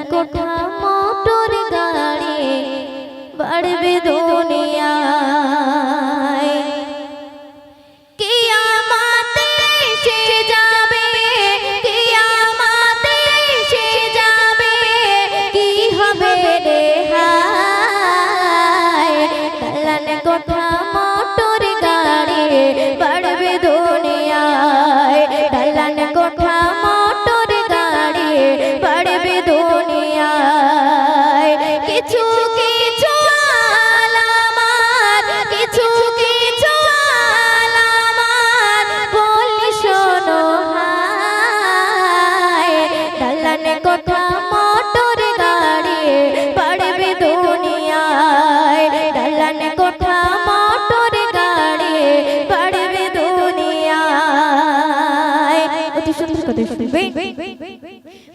कोठा मोटर गाड़ी बढ़बे दुनिया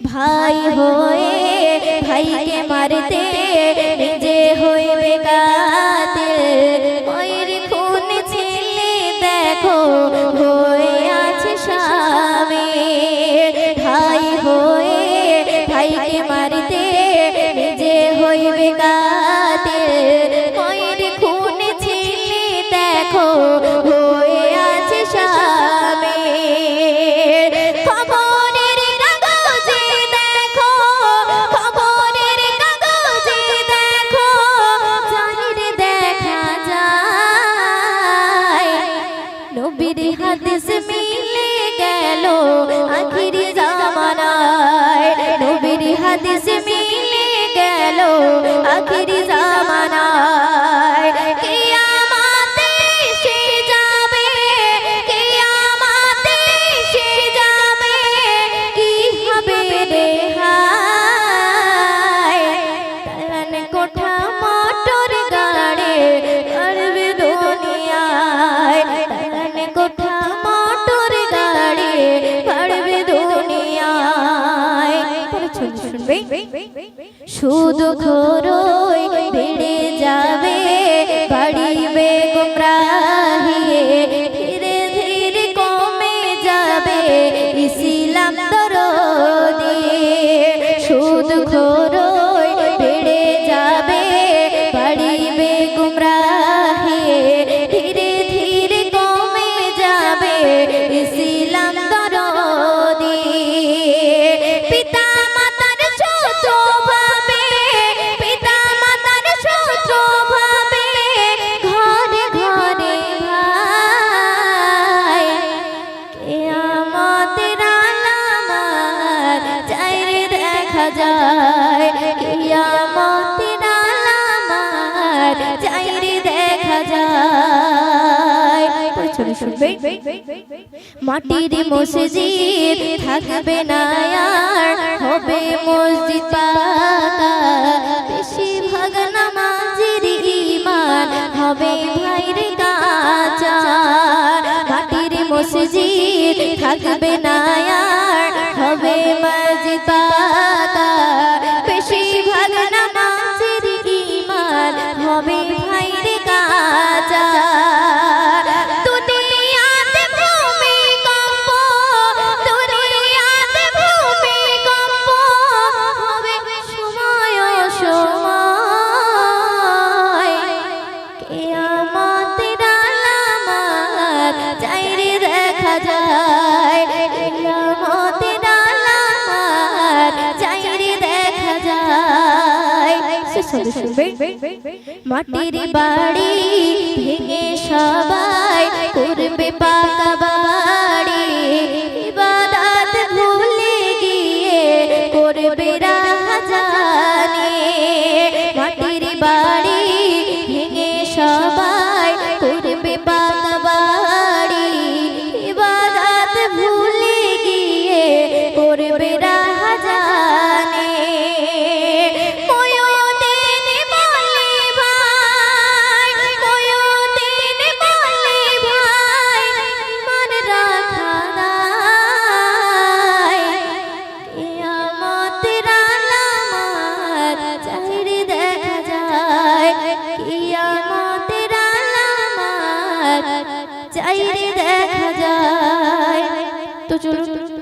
भाई होए भाई के मारते निजे होए बेकातिल ओइर खून छिले देखो होए आछे शामिल भाई होए भाई के मारते निजे होए बेकातिल ओइर खून छिले देखो होए आछे शामिल हादिस मिले गेलो आखिरी ज़मानाय नबीर हादिस मिले गेलो आखिरी ज़मानाय कियामत एসে যাবে কিয়ামত এসে যাবে কি হবে রে হায় তারান কোঠা মোটর গাড়ি করবে দুনিয়ায় তারান কোঠা শুধু খরই বেড়ে যাবে বাড়িবে গুমরাহি ধীরে ধীরে কমে যাবে ইসলাম দরদি শুধু খরই বেড়ে যাবে বাড়িবে গুমরাহি ধীরে ধীরে কমে যাবে ইসলাম দরদি পিতা যায় কিয়ামতের আলামত চাইরে দেখা যায় পছন্দ শুনবে মাটির মসজিদ থাকবে না আর হবে মসজিদ পাকা বেশিরভাগ নামাজের ঈমান হবে ভাইর কাঁচা মাটির মসজিদ থাকবে না আর হবে মসজিদ পাকা বেশিরভাগ নামাজের ঈমান হবে ভাইর কাঁচা দুনিয়াতে ভূমিকম্প হবে সময় সময় কিয়ামতের আলামত চাইরে দেখা যায় কিয়ামতের আলামত চাইরে দেখা যায় মাটির বাড়ি ভেঙে সবাই করবে পাকা বাড়ি ইবাদত ভুলে গিয়ে করবে রাহাজানি মাটির বাড়ি ভেঙে সবাই করবে পাকা বাড়ি ইবাদত ভুলে গিয়ে করবে রাহাজানি চাইরে দেখা যায় তো চলো